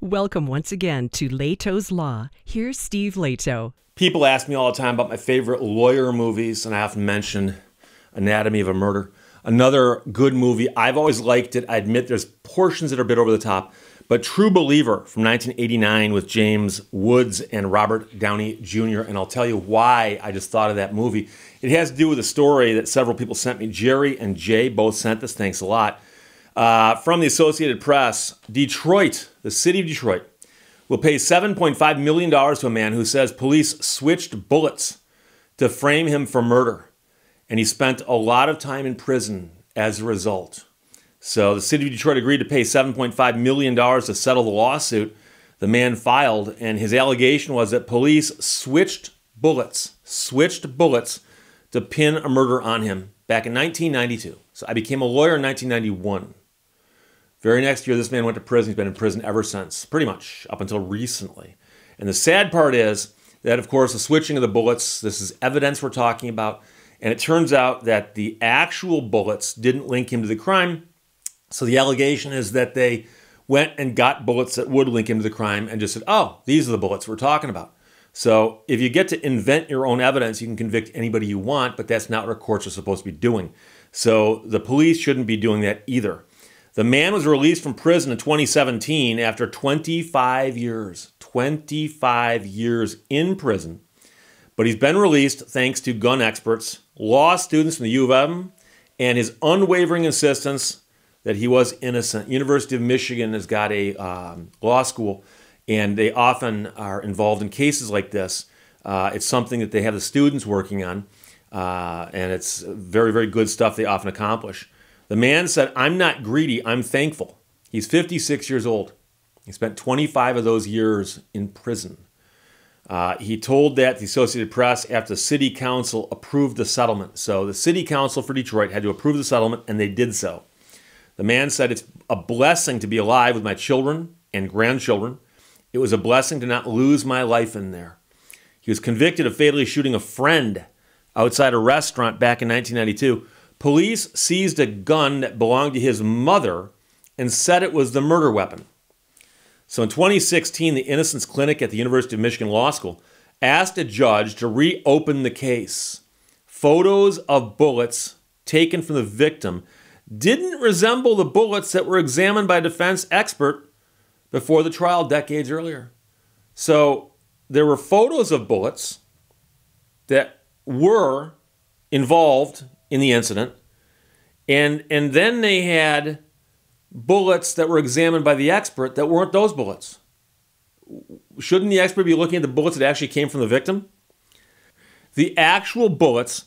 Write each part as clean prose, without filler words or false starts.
Welcome once again to Lehto's Law. Here's Steve Lehto. People ask me all the time about my favorite lawyer movies, and I often mention Anatomy of a Murder. Another good movie. I've always liked it. I admit there's portions that are a bit over the top. But True Believer from 1989 with James Woods and Robert Downey Jr. And I'll tell you why I just thought of that movie. It has to do with a story that several people sent me. Jerry and Jay both sent this. Thanks a lot. From the Associated Press, Detroit, the city of Detroit, will pay $7.5 million to a man who says police switched bullets to frame him for murder. And he spent a lot of time in prison as a result. So the city of Detroit agreed to pay $7.5 million to settle the lawsuit the man filed. And his allegation was that police switched bullets to pin a murder on him back in 1992. So I became a lawyer in 1991. Very next year, this man went to prison. He's been in prison ever since, pretty much up until recently. And the sad part is that, of course, the switching of the bullets, this is evidence we're talking about. And it turns out that the actual bullets didn't link him to the crime. So the allegation is that they went and got bullets that would link him to the crime and just said, oh, these are the bullets we're talking about. So if you get to invent your own evidence, you can convict anybody you want, but that's not what courts are supposed to be doing. So the police shouldn't be doing that either. The man was released from prison in 2017 after 25 years. 25 years in prison. But he's been released thanks to gun experts, law students from the U of M, and his unwavering insistence that he was innocent. University of Michigan has got a law school, and they often are involved in cases like this. It's something that they have the students working on, and it's very, very good stuff they often accomplish. The man said, I'm not greedy, I'm thankful. He's 56 years old. He spent 25 of those years in prison. He told that to the Associated Press after the city council approved the settlement. So the city council for Detroit had to approve the settlement, and they did so. The man said, it's a blessing to be alive with my children and grandchildren. It was a blessing to not lose my life in there. He was convicted of fatally shooting a friend outside a restaurant back in 1992. Police seized a gun that belonged to his mother and said it was the murder weapon. So in 2016, the Innocence Clinic at the University of Michigan Law School asked a judge to reopen the case. Photos of bullets taken from the victim didn't resemble the bullets that were examined by a defense expert before the trial decades earlier. So there were photos of bullets that were involved in the incident, and then they had bullets that were examined by the expert that weren't those bullets. Shouldn't the expert be looking at the bullets that actually came from the victim? The actual bullets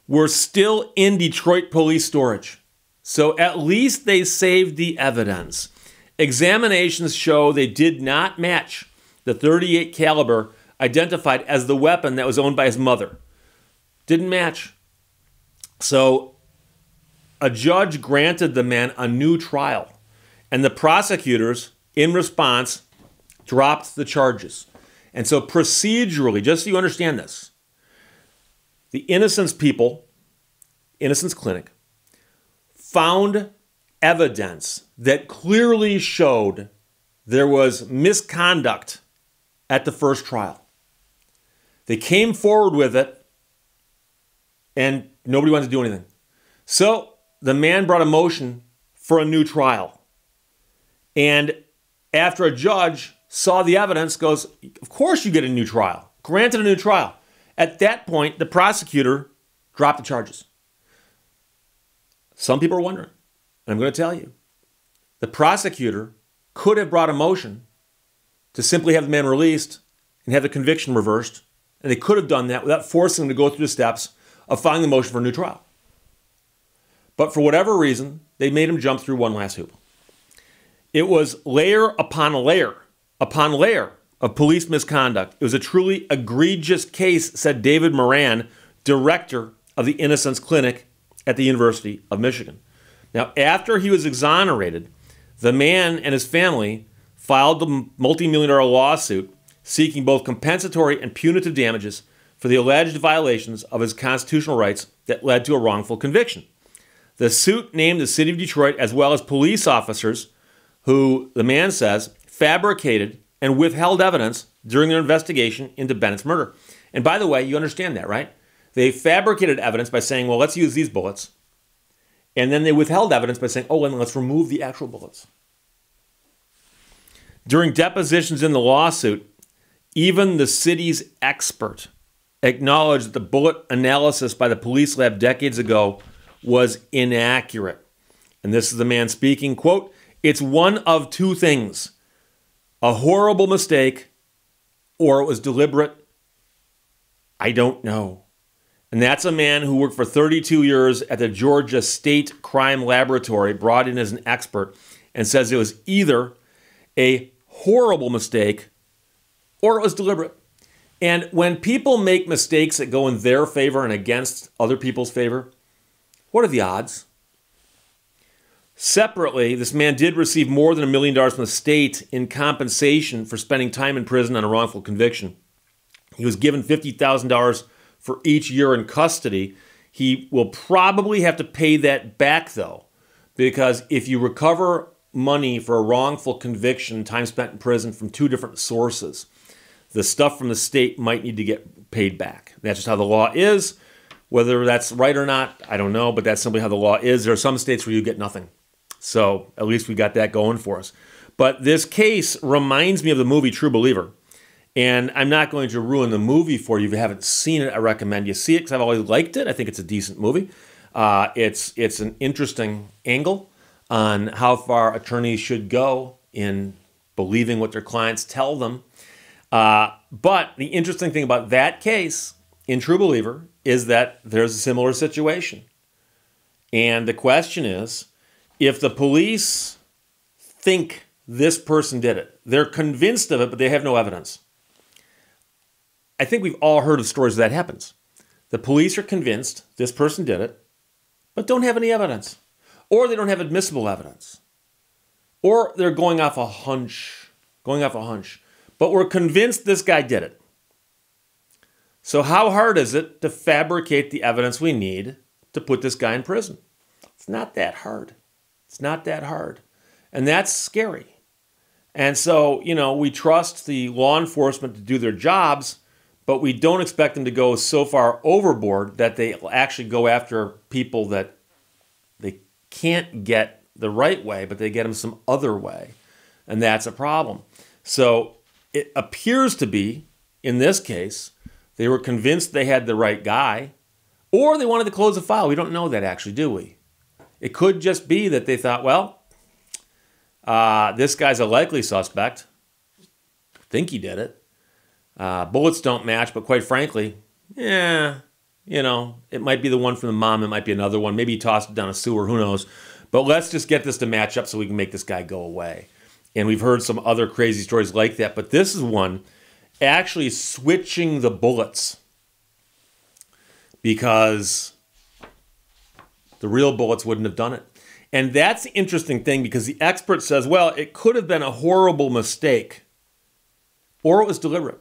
were still in Detroit police storage. So at least they saved the evidence. Examinations show they did not match the .38 caliber identified as the weapon that was owned by his mother. Didn't match. So a judge granted the man a new trial, and the prosecutors, in response, dropped the charges. And so procedurally, just so you understand this, the Innocence people, Innocence Clinic, found evidence that clearly showed there was misconduct at the first trial. They came forward with it, and nobody wanted to do anything. So the man brought a motion for a new trial. And after a judge saw the evidence, goes, of course you get a new trial. Granted a new trial. At that point, the prosecutor dropped the charges. Some people are wondering, and I'm going to tell you, the prosecutor could have brought a motion to simply have the man released and have the conviction reversed, and they could have done that without forcing him to go through the steps of filing the motion for a new trial. But for whatever reason, they made him jump through one last hoop. It was layer upon layer of police misconduct. It was a truly egregious case, said David Moran, director of the Innocence Clinic at the University of Michigan. Now, after he was exonerated, the man and his family filed a multi-million-dollar lawsuit seeking both compensatory and punitive damages for the alleged violations of his constitutional rights that led to a wrongful conviction. The suit named the city of Detroit as well as police officers who, the man says, fabricated and withheld evidence during their investigation into Bennett's murder. And by the way, you understand that, right? They fabricated evidence by saying, well, let's use these bullets. And then they withheld evidence by saying, oh, and let's remove the actual bullets. During depositions in the lawsuit, even the city's expert acknowledged that the bullet analysis by the police lab decades ago was inaccurate. And this is the man speaking, quote, "It's one of two things, a horrible mistake or it was deliberate. I don't know." And that's a man who worked for 32 years at the Georgia State Crime Laboratory, brought in as an expert, and says it was either a horrible mistake or it was deliberate. And when people make mistakes that go in their favor and against other people's favor, what are the odds? Separately, this man did receive more than $1 million from the state in compensation for spending time in prison on a wrongful conviction. He was given $50,000 for each year in custody. He will probably have to pay that back, though, because if you recover money for a wrongful conviction, time spent in prison, from two different sources, the stuff from the state might need to get paid back. That's just how the law is. Whether that's right or not, I don't know, but that's simply how the law is. There are some states where you get nothing. So at least we got that going for us. But this case reminds me of the movie True Believer. And I'm not going to ruin the movie for you. If you haven't seen it, I recommend you see it because I've always liked it. I think it's a decent movie. It's an interesting angle on how far attorneys should go in believing what their clients tell them. But the interesting thing about that case in True Believer is that there's a similar situation. And the question is, if the police think this person did it, they're convinced of it, but they have no evidence. I think we've all heard of stories where that happens. The police are convinced this person did it, but don't have any evidence. Or they don't have admissible evidence. Or they're going off a hunch. But we're convinced this guy did it. So how hard is it to fabricate the evidence we need to put this guy in prison? It's not that hard. It's not that hard. And that's scary. And so, we trust the law enforcement to do their jobs, but we don't expect them to go so far overboard that they actually go after people that they can't get the right way, but they get them some other way. And that's a problem. So it appears to be, in this case, they were convinced they had the right guy, or they wanted to close the file. We don't know that actually, do we? It could just be that they thought, well, this guy's a likely suspect. Think he did it. Bullets don't match, but quite frankly, it might be the one from the mom. It might be another one. Maybe he tossed it down a sewer. Who knows? But let's just get this to match up so we can make this guy go away. And we've heard some other crazy stories like that. But this is one actually switching the bullets because the real bullets wouldn't have done it. And that's the interesting thing because the expert says, well, it could have been a horrible mistake or it was deliberate.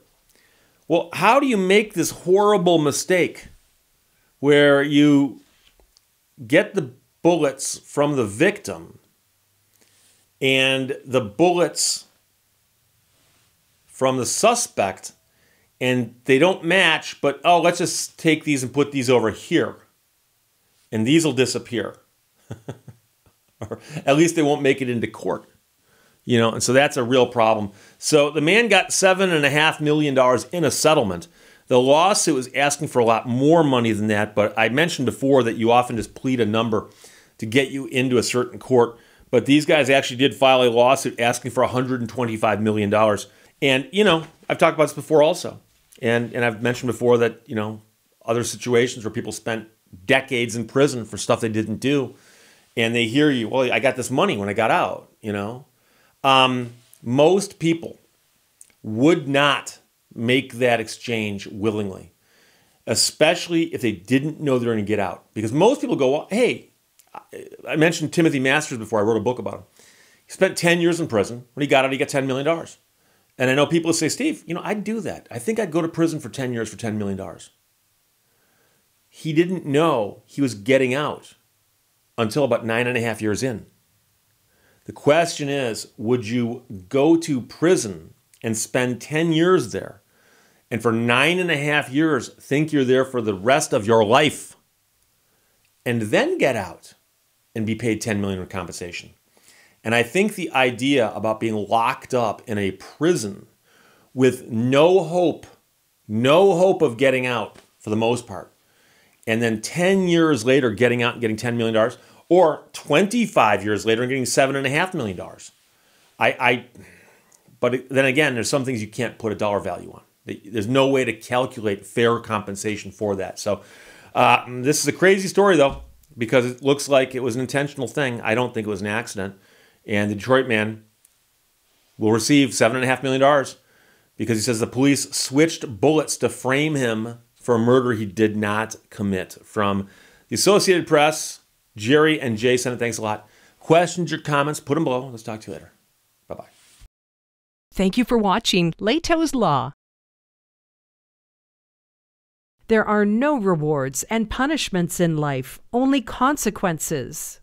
Well, how do you make this horrible mistake where you get the bullets from the victim and the bullets from the suspect and they don't match, but, let's just take these and put these over here and these will disappear. Or at least they won't make it into court. And so that's a real problem. So the man got $7.5 million in a settlement. The lawsuit was asking for a lot more money than that, but I mentioned before that you often just plead a number to get you into a certain court. But these guys actually did file a lawsuit asking for $125 million. And, I've talked about this before also. And I've mentioned before that, other situations where people spent decades in prison for stuff they didn't do. And they hear you, well, I got this money when I got out, Most people would not make that exchange willingly, especially if they didn't know they're going to get out. Because most people go, well, hey, I mentioned Timothy Masters before. I wrote a book about him. He spent 10 years in prison. When he got out, he got $10 million. And I know people say, Steve, I'd do that. I think I'd go to prison for 10 years for $10 million. He didn't know he was getting out until about 9.5 years in. The question is, would you go to prison and spend 10 years there, and for 9.5 years think you're there for the rest of your life, and then get out and be paid $10 million in compensation? And I think the idea about being locked up in a prison with no hope of getting out for the most part, and then 10 years later getting out and getting $10 million, or 25 years later and getting $7.5 million. But then again, there's some things you can't put a dollar value on. There's no way to calculate fair compensation for that. So this is a crazy story, though, because it looks like it was an intentional thing. I don't think it was an accident. And the Detroit man will receive $7.5 million because he says the police switched bullets to frame him for a murder he did not commit. From the Associated Press, Jerry and Jason, thanks a lot. Questions or comments, put them below. Let's talk to you later. Bye-bye. Thank you for watching Lehto's Law. There are no rewards and punishments in life, only consequences.